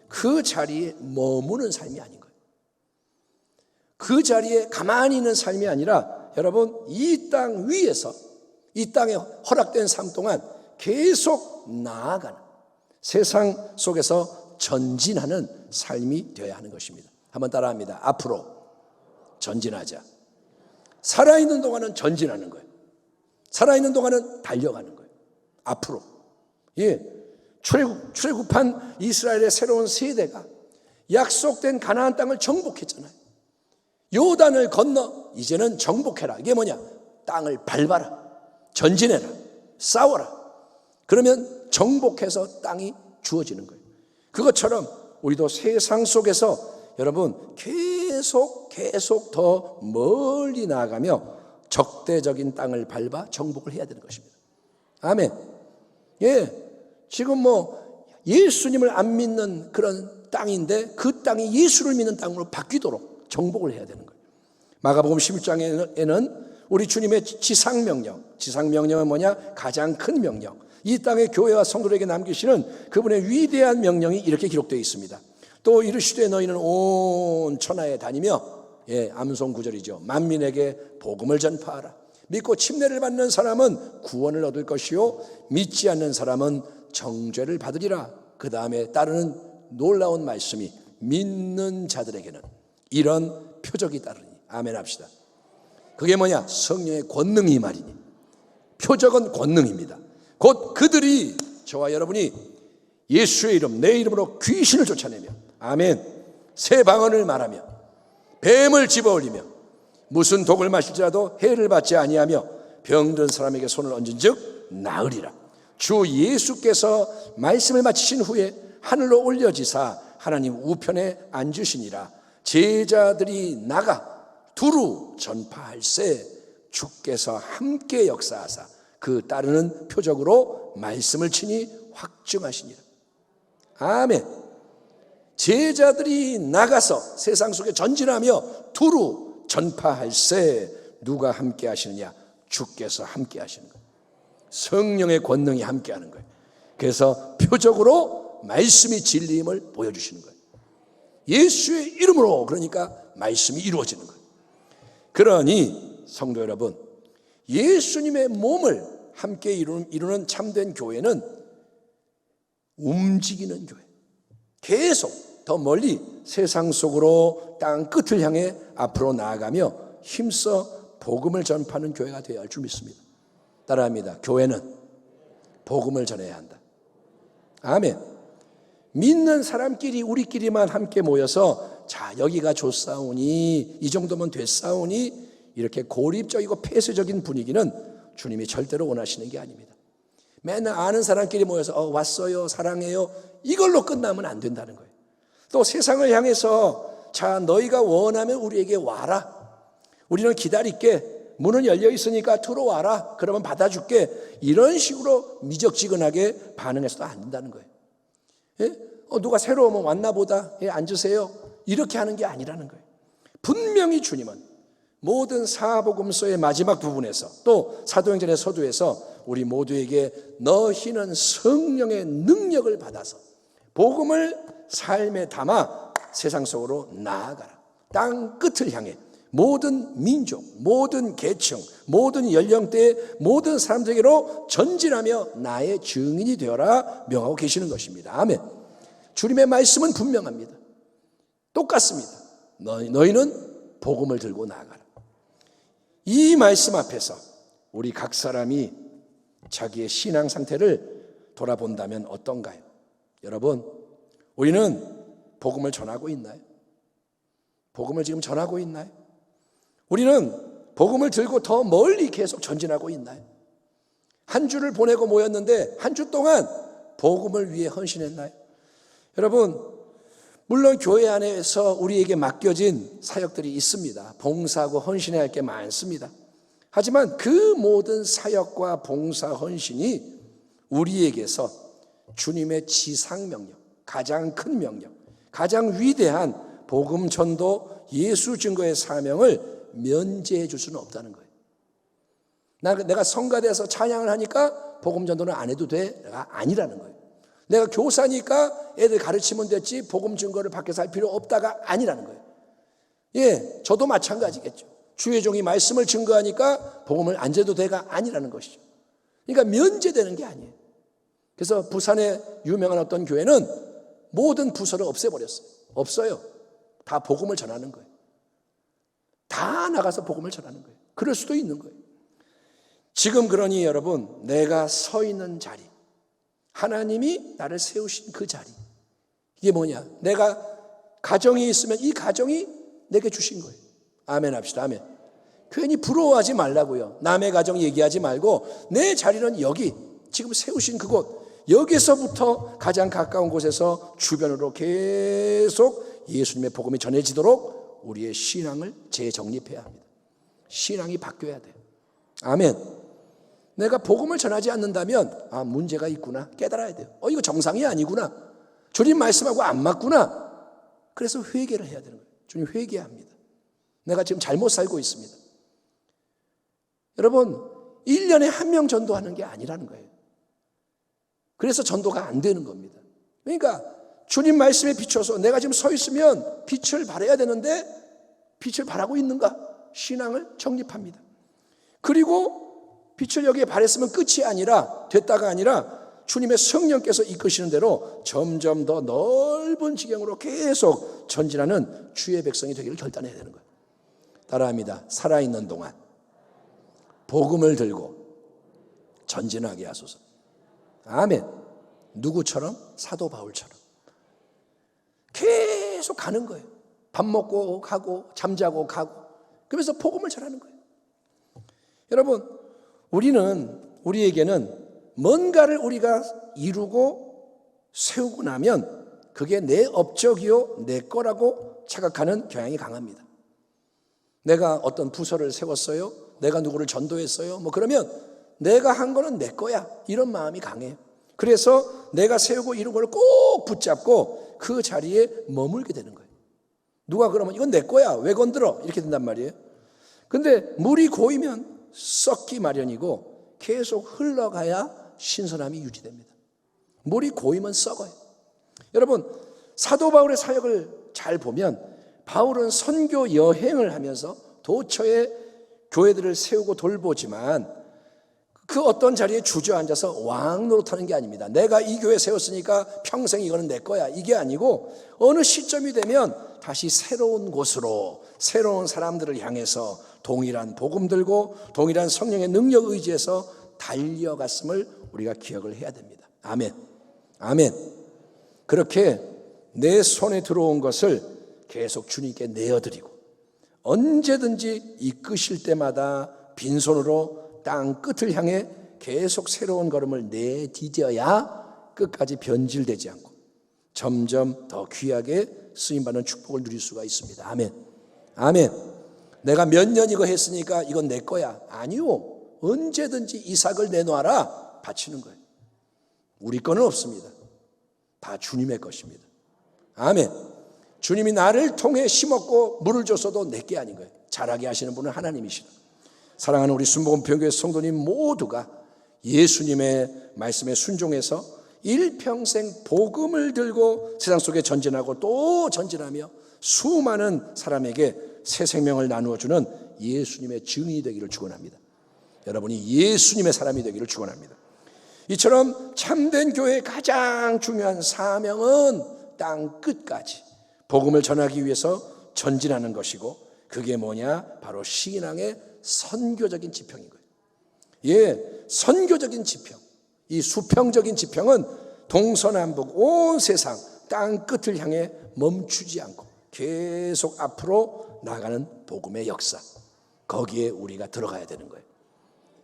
그 자리에 머무는 삶이 아닌 거예요. 그 자리에 가만히 있는 삶이 아니라, 여러분, 이 땅 위에서, 이 땅에 허락된 삶 동안 계속 나아가는, 세상 속에서 전진하는 삶이 되어야 하는 것입니다. 한번 따라합니다. 앞으로 전진하자. 살아있는 동안은 전진하는 거예요. 살아있는 동안은 달려가는 거예요. 앞으로. 예, 출애굽한 이스라엘의 새로운 세대가 약속된 가나안 땅을 정복했잖아요. 요단을 건너 이제는 정복해라. 이게 뭐냐? 땅을 밟아라, 전진해라, 싸워라. 그러면 정복해서 땅이 주어지는 거예요. 그것처럼 우리도 세상 속에서 여러분 계속 더 멀리 나아가며 적대적인 땅을 밟아 정복을 해야 되는 것입니다. 아멘. 예, 지금 예수님을 안 믿는 그런 땅인데 그 땅이 예수를 믿는 땅으로 바뀌도록 정복을 해야 되는 거예요. 마가복음 11장에는 우리 주님의 지상명령은 뭐냐? 가장 큰 명령, 이 땅의 교회와 성도들에게 남기시는 그분의 위대한 명령이 이렇게 기록되어 있습니다. 또 이르시되 너희는 온 천하에 다니며, 예, 암송 구절이죠. 만민에게 복음을 전파하라. 믿고 침례를 받는 사람은 구원을 얻을 것이요 믿지 않는 사람은 정죄를 받으리라. 그 다음에 따르는 놀라운 말씀이 믿는 자들에게는 이런 표적이 따르니. 아멘 합시다. 그게 뭐냐? 성령의 권능이 말이니. 표적은 권능입니다. 곧 그들이, 저와 여러분이 예수의 이름, 내 이름으로 귀신을 쫓아내며, 아멘, 새 방언을 말하며 뱀을 집어올리며 무슨 독을 마실지라도 해를 받지 아니하며 병든 사람에게 손을 얹은즉 나으리라. 주 예수께서 말씀을 마치신 후에 하늘로 올려지사 하나님 우편에 앉으시니라. 제자들이 나가 두루 전파할세 주께서 함께 역사하사 그 따르는 표적으로 말씀을 친히 확증하시니라. 아멘. 제자들이 나가서 세상 속에 전진하며 두루 전파할세 누가 함께 하시느냐? 주께서 함께 하시는 거예요. 성령의 권능이 함께 하는 거예요. 그래서 표적으로 말씀이 진리임을 보여주시는 거예요. 예수의 이름으로, 그러니까 말씀이 이루어지는 거예요. 그러니 성도 여러분, 예수님의 몸을 함께 이루는 참된 교회는 움직이는 교회, 계속 더 멀리 세상 속으로 땅 끝을 향해 앞으로 나아가며 힘써 복음을 전파하는 교회가 되어야 할 줄 믿습니다. 따라합니다. 교회는 복음을 전해야 한다. 아멘. 믿는 사람끼리 우리끼리만 함께 모여서 자 여기가 좋사오니 이 정도면 됐사오니 이렇게 고립적이고 폐쇄적인 분위기는 주님이 절대로 원하시는 게 아닙니다. 맨날 아는 사람끼리 모여서 왔어요 사랑해요 이걸로 끝나면 안 된다는 거예요. 또 세상을 향해서 자 너희가 원하면 우리에게 와라, 우리는 기다릴게, 문은 열려 있으니까 들어와라, 그러면 받아줄게, 이런 식으로 미적지근하게 반응해서도 안 된다는 거예요. 예? 누가 새로 오면 왔나 보다, 예, 앉으세요, 이렇게 하는 게 아니라는 거예요. 분명히 주님은 모든 사복음서의 마지막 부분에서 또 사도행전의 서두에서 우리 모두에게 너희는 성령의 능력을 받아서 복음을 삶에 담아 세상 속으로 나아가라. 땅 끝을 향해 모든 민족, 모든 계층, 모든 연령대의 모든 사람들에게로 전진하며 나의 증인이 되어라 명하고 계시는 것입니다. 아멘. 주님의 말씀은 분명합니다. 똑같습니다. 너희는 복음을 들고 나아가라. 이 말씀 앞에서 우리 각 사람이 자기의 신앙 상태를 돌아본다면 어떤가요? 여러분, 우리는 복음을 전하고 있나요? 복음을 지금 전하고 있나요? 우리는 복음을 들고 더 멀리 계속 전진하고 있나요? 한 주를 보내고 모였는데 한 주 동안 복음을 위해 헌신했나요? 여러분, 물론 교회 안에서 우리에게 맡겨진 사역들이 있습니다. 봉사하고 헌신해야 할 게 많습니다. 하지만 그 모든 사역과 봉사 헌신이 우리에게서 주님의 지상명령, 가장 큰 명령, 가장 위대한 복음 전도 예수 증거의 사명을 면제해 줄 수는 없다는 거예요. 내가 성가대에서 찬양을 하니까 복음 전도는 안 해도 돼가 아니라는 거예요. 내가 교사니까 애들 가르치면 됐지 복음 증거를 밖에서 할 필요 없다가 아니라는 거예요. 예, 저도 마찬가지겠죠. 주의 종이 말씀을 증거하니까 복음을 안 줘도 돼가 아니라는 것이죠. 그러니까 면제되는 게 아니에요. 그래서 부산의 유명한 어떤 교회는 모든 부서를 없애버렸어요. 없어요. 다 복음을 전하는 거예요. 다 나가서 복음을 전하는 거예요. 그럴 수도 있는 거예요. 지금 그러니 여러분, 내가 서 있는 자리, 하나님이 나를 세우신 그 자리, 이게 뭐냐? 내가 가정이 있으면 이 가정이 내게 주신 거예요. 아멘 합시다. 아멘. 괜히 부러워하지 말라고요. 남의 가정 얘기하지 말고 내 자리는 여기 지금 세우신 그곳, 여기서부터 가장 가까운 곳에서 주변으로 계속 예수님의 복음이 전해지도록 우리의 신앙을 재정립해야 합니다. 신앙이 바뀌어야 돼요. 아멘. 내가 복음을 전하지 않는다면 문제가 있구나 깨달아야 돼요. 이거 정상이 아니구나, 주님 말씀하고 안 맞구나. 그래서 회개를 해야 되는 거예요. 주님 회개합니다. 내가 지금 잘못 살고 있습니다. 여러분, 1년에 한 명 전도하는 게 아니라는 거예요. 그래서 전도가 안 되는 겁니다. 그러니까 주님 말씀에 비춰서 내가 지금 서 있으면 빛을 발해야 되는데 빛을 발하고 있는가? 신앙을 정립합니다. 그리고 빛을 여기에 발했으면 끝이 아니라 됐다가 아니라 주님의 성령께서 이끄시는 대로 점점 더 넓은 지경으로 계속 전진하는 주의 백성이 되기를 결단해야 되는 거예요. 따라합니다. 살아있는 동안 복음을 들고 전진하게 하소서. 아멘. 누구처럼? 사도 바울처럼 계속 가는 거예요. 밥 먹고 가고 잠자고 가고, 그러면서 복음을 전하는 거예요. 여러분, 우리에게는 뭔가를 우리가 이루고 세우고 나면 그게 내 업적이요 내 거라고 착각하는 경향이 강합니다. 내가 어떤 부서를 세웠어요, 내가 누구를 전도했어요, 그러면 내가 한 거는 내 거야, 이런 마음이 강해요. 그래서 내가 세우고 이룬 걸 꼭 붙잡고 그 자리에 머물게 되는 거예요. 누가 그러면 이건 내 거야, 왜 건드려? 이렇게 된단 말이에요. 근데 물이 고이면 썩기 마련이고 계속 흘러가야 신선함이 유지됩니다. 물이 고이면 썩어요. 여러분, 사도 바울의 사역을 잘 보면 바울은 선교 여행을 하면서 도처에 교회들을 세우고 돌보지만 그 어떤 자리에 주저앉아서 왕 노릇하는 게 아닙니다. 내가 이 교회 세웠으니까 평생 이거는 내 거야, 이게 아니고 어느 시점이 되면 다시 새로운 곳으로 새로운 사람들을 향해서 동일한 복음 들고 동일한 성령의 능력 의지에서 달려갔음을 우리가 기억을 해야 됩니다. 아멘. 아멘. 그렇게 내 손에 들어온 것을 계속 주님께 내어드리고 언제든지 이끄실 때마다 빈손으로 땅 끝을 향해 계속 새로운 걸음을 내디뎌야 끝까지 변질되지 않고 점점 더 귀하게 쓰임받는 축복을 누릴 수가 있습니다. 아멘. 아멘. 내가 몇 년 이거 했으니까 이건 내 거야. 아니요. 언제든지 이삭을 내놓아라. 바치는 거예요. 우리 거는 없습니다. 다 주님의 것입니다. 아멘. 주님이 나를 통해 심었고 물을 줬어도 내게 아닌 거예요. 자라게 하시는 분은 하나님이시다. 사랑하는 우리 순복음평교회 성도님 모두가 예수님의 말씀에 순종해서 일평생 복음을 들고 세상 속에 전진하고 또 전진하며 수많은 사람에게 새 생명을 나누어주는 예수님의 증인이 되기를 축원합니다. 여러분이 예수님의 사람이 되기를 축원합니다. 이처럼 참된 교회의 가장 중요한 사명은 땅 끝까지 복음을 전하기 위해서 전진하는 것이고 그게 뭐냐? 바로 신앙의 선교적인 지평인 거예요. 예, 선교적인 지평. 이 수평적인 지평은 동서남북 온 세상 땅 끝을 향해 멈추지 않고 계속 앞으로 나가는 복음의 역사. 거기에 우리가 들어가야 되는 거예요.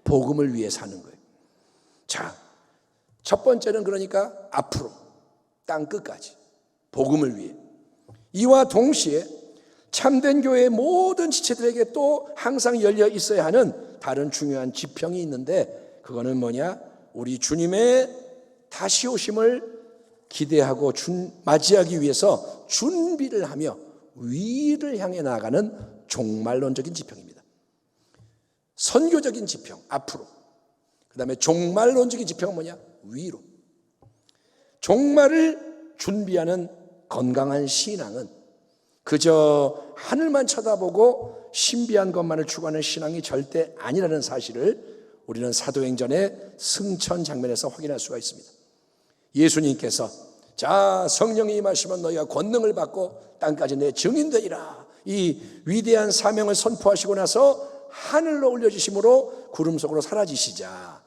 복음을 위해 사는 거예요. 자, 첫 번째는 그러니까 앞으로 땅 끝까지 복음을 위해. 이와 동시에 참된 교회의 모든 지체들에게 또 항상 열려 있어야 하는 다른 중요한 지평이 있는데 그거는 뭐냐? 우리 주님의 다시 오심을 기대하고 맞이하기 위해서 준비를 하며 위를 향해 나아가는 종말론적인 지평입니다. 선교적인 지평, 앞으로. 그 다음에 종말론적인 지평은 뭐냐? 위로. 종말을 준비하는 건강한 신앙은 그저 하늘만 쳐다보고 신비한 것만을 추구하는 신앙이 절대 아니라는 사실을 우리는 사도행전의 승천 장면에서 확인할 수가 있습니다. 예수님께서 자, 성령이 임하시면 너희가 권능을 받고 땅까지 내 증인 되리라. 이 위대한 사명을 선포하시고 나서 하늘로 올려주심으로 구름 속으로 사라지시자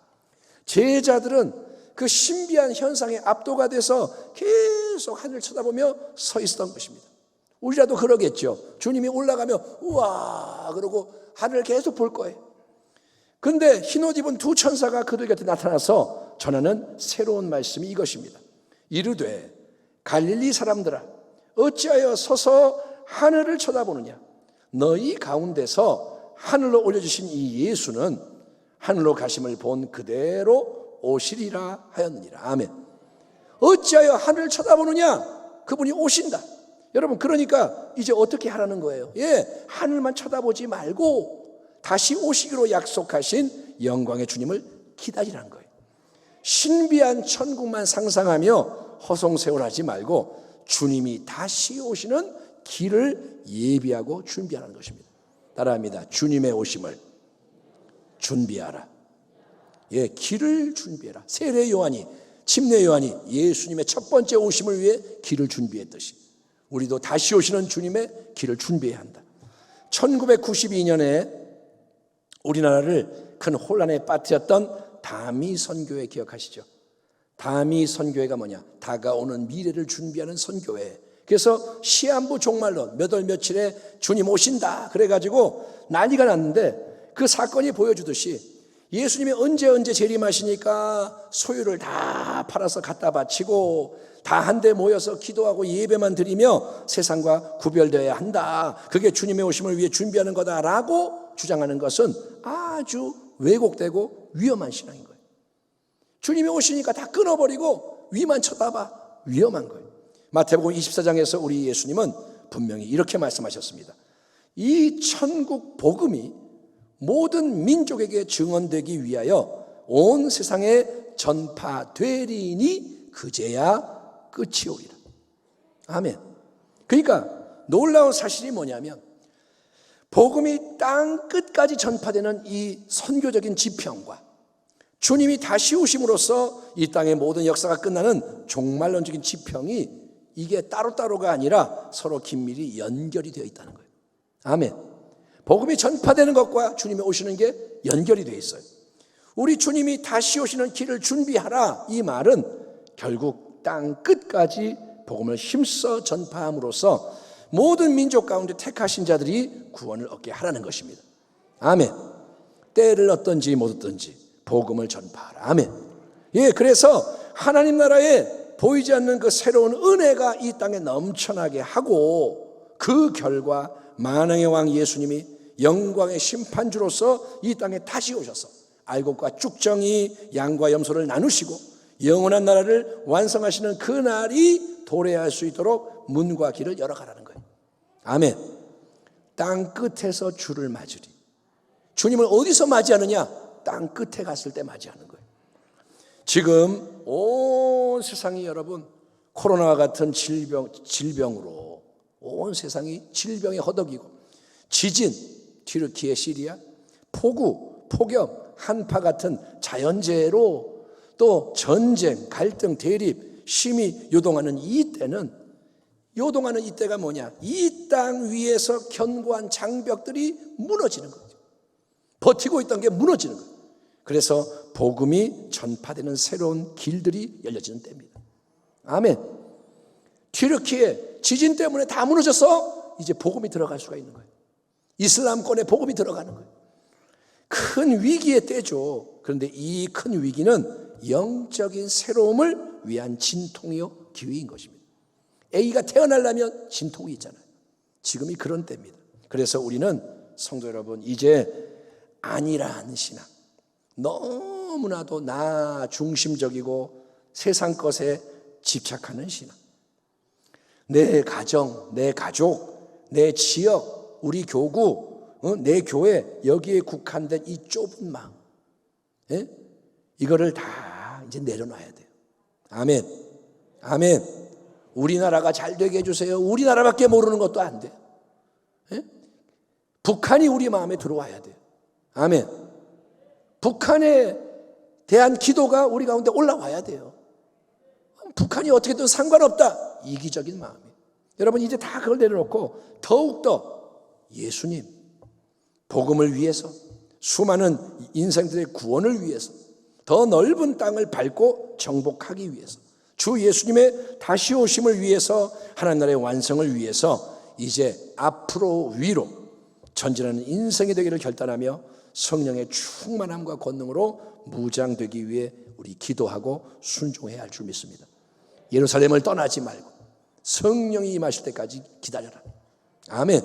제자들은 그 신비한 현상에 압도가 돼서 계속 하늘 쳐다보며 서 있었던 것입니다. 우리라도 그러겠죠. 주님이 올라가면 우와 그러고 하늘을 계속 볼 거예요. 그런데 흰옷 입은 두 천사가 그들 곁에 나타나서 전하는 새로운 말씀이 이것입니다. 이르되 갈릴리 사람들아 어찌하여 서서 하늘을 쳐다보느냐. 너희 가운데서 하늘로 올려주신 이 예수는 하늘로 가심을 본 그대로 오시리라 하였느니라. 아멘. 어찌하여 하늘을 쳐다보느냐. 그분이 오신다. 여러분 그러니까 이제 어떻게 하라는 거예요? 예, 하늘만 쳐다보지 말고 다시 오시기로 약속하신 영광의 주님을 기다리라는 거예요. 신비한 천국만 상상하며 허송세월하지 말고 주님이 다시 오시는 길을 예비하고 준비하라는 것입니다. 따라합니다. 주님의 오심을 준비하라. 예, 길을 준비해라. 세례 요한이, 침례 요한이 예수님의 첫 번째 오심을 위해 길을 준비했듯이 우리도 다시 오시는 주님의 길을 준비해야 한다. 1992년에 우리나라를 큰 혼란에 빠뜨렸던 다미 선교회 기억하시죠? 다미 선교회가 뭐냐? 다가오는 미래를 준비하는 선교회. 그래서 시한부 종말론 몇 월 며칠에 주님 오신다 그래가지고 난리가 났는데 그 사건이 보여주듯이 예수님이 언제 재림하시니까 소유를 다 팔아서 갖다 바치고 다 한데 모여서 기도하고 예배만 드리며 세상과 구별되어야 한다. 그게 주님의 오심을 위해 준비하는 거다라고 주장하는 것은 아주 왜곡되고 위험한 신앙인 거예요. 주님이 오시니까 다 끊어버리고 위만 쳐다봐. 위험한 거예요. 마태복음 24장에서 우리 예수님은 분명히 이렇게 말씀하셨습니다. 이 천국 복음이 모든 민족에게 증언되기 위하여 온 세상에 전파되리니 그제야 끝이 오리라. 아멘. 그러니까 놀라운 사실이 뭐냐면 복음이 땅 끝까지 전파되는 이 선교적인 지평과 주님이 다시 오심으로써 이 땅의 모든 역사가 끝나는 종말론적인 지평이 이게 따로따로가 아니라 서로 긴밀히 연결이 되어 있다는 거예요. 아멘. 복음이 전파되는 것과 주님이 오시는 게 연결이 되어 있어요. 우리 주님이 다시 오시는 길을 준비하라, 이 말은 결국 땅 끝까지 복음을 힘써 전파함으로써 모든 민족 가운데 택하신 자들이 구원을 얻게 하라는 것입니다. 아멘. 때를 얻든지 못 얻든지 복음을 전파하라. 아멘. 예, 그래서 하나님 나라에 보이지 않는 그 새로운 은혜가 이 땅에 넘쳐나게 하고 그 결과 만왕의 왕 예수님이 영광의 심판주로서 이 땅에 다시 오셔서 알곡과 쭉정이 양과 염소를 나누시고 영원한 나라를 완성하시는 그 날이 도래할 수 있도록 문과 길을 열어가라는 거예요. 아멘. 땅 끝에서 주를 맞으리. 주님을 어디서 맞이하느냐? 땅 끝에 갔을 때 맞이하는 거예요. 지금 온 세상이 여러분 코로나와 같은 질병으로 온 세상이 질병에 허덕이고 지진, 튀르키예, 시리아, 폭우, 폭염, 한파 같은 자연재해로 또 전쟁, 갈등, 대립, 심히 요동하는 요동하는 이때가 뭐냐? 이 땅 위에서 견고한 장벽들이 무너지는 거죠. 버티고 있던 게 무너지는 거예요. 그래서 복음이 전파되는 새로운 길들이 열려지는 때입니다. 아멘. 튀르키예 지진 때문에 다 무너져서 이제 복음이 들어갈 수가 있는 거예요. 이슬람권에 복음이 들어가는 거예요. 큰 위기의 때죠. 그런데 이 큰 위기는 영적인 새로움을 위한 진통이요 기회인 것입니다. A가 태어나려면 진통이 있잖아요. 지금이 그런 때입니다. 그래서 우리는 성도 여러분 이제 안일한 신앙, 너무나도 나 중심적이고 세상 것에 집착하는 신앙, 내 가정, 내 가족, 내 지역, 우리 교구, 내 교회 여기에 국한된 이 좁은 마음, 이거를 다 이제 내려놔야 돼요. 아멘. 아멘. 우리나라가 잘 되게 해주세요. 우리나라밖에 모르는 것도 안 돼요. 북한이 우리 마음에 들어와야 돼요. 아멘. 북한에 대한 기도가 우리 가운데 올라와야 돼요. 북한이 어떻게든 상관없다. 이기적인 마음이에요. 여러분 이제 다 그걸 내려놓고 더욱더 예수님 복음을 위해서 수많은 인생들의 구원을 위해서 더 넓은 땅을 밟고 정복하기 위해서 주 예수님의 다시 오심을 위해서 하나님 나라의 완성을 위해서 이제 앞으로 위로 전진하는 인생이 되기를 결단하며 성령의 충만함과 권능으로 무장되기 위해 우리 기도하고 순종해야 할 줄 믿습니다. 예루살렘을 떠나지 말고 성령이 임하실 때까지 기다려라. 아멘.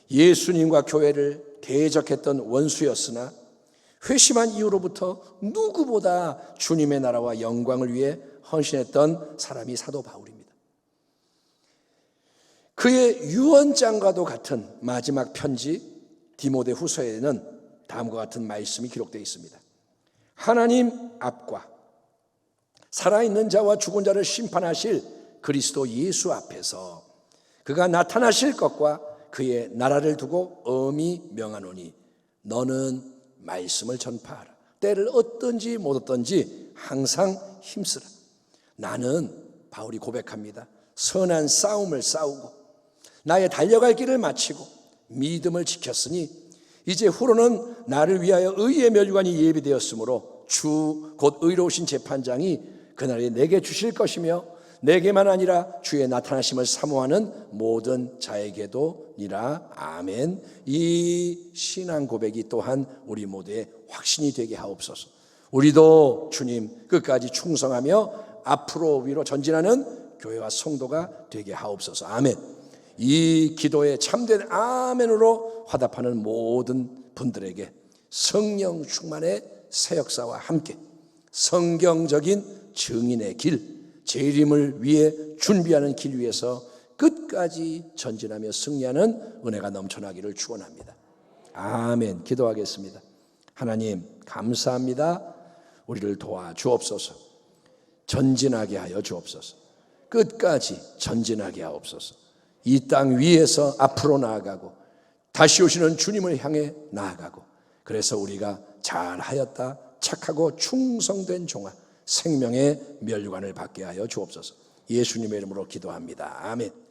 예수님과 교회를 대적했던 원수였으나 회심한 이후로부터 누구보다 주님의 나라와 영광을 위해 헌신했던 사람이 사도 바울입니다. 그의 유언장과도 같은 마지막 편지 디모데 후서에는 다음과 같은 말씀이 기록되어 있습니다. 하나님 앞과 살아있는 자와 죽은 자를 심판하실 그리스도 예수 앞에서 그가 나타나실 것과 그의 나라를 두고 엄히 명하노니 너는 말씀을 전파하라. 때를 얻든지 못 얻든지 항상 힘쓰라. 나는 바울이 고백합니다. 선한 싸움을 싸우고 나의 달려갈 길을 마치고 믿음을 지켰으니 이제 후로는 나를 위하여 의의 면류관이 예비되었으므로 주 곧 의로우신 재판장이 그날에 내게 주실 것이며 내게만 아니라 주의 나타나심을 사모하는 모든 자에게도 니라. 아멘. 이 신앙 고백이 또한 우리 모두의 확신이 되게 하옵소서. 우리도 주님 끝까지 충성하며 앞으로 위로 전진하는 교회와 성도가 되게 하옵소서. 아멘. 이 기도에 참된 아멘으로 화답하는 모든 분들에게 성령 충만의 새 역사와 함께 성경적인 증인의 길, 재림을 위해 준비하는 길 위에서 끝까지 전진하며 승리하는 은혜가 넘쳐나기를 축원합니다. 아멘. 기도하겠습니다. 하나님 감사합니다. 우리를 도와주옵소서. 전진하게 하여 주옵소서. 끝까지 전진하게 하옵소서. 이 땅 위에서 앞으로 나아가고 다시 오시는 주님을 향해 나아가고, 그래서 우리가 잘하였다, 착하고 충성된 종아, 생명의 면류관을 받게 하여 주옵소서. 예수님의 이름으로 기도합니다. 아멘.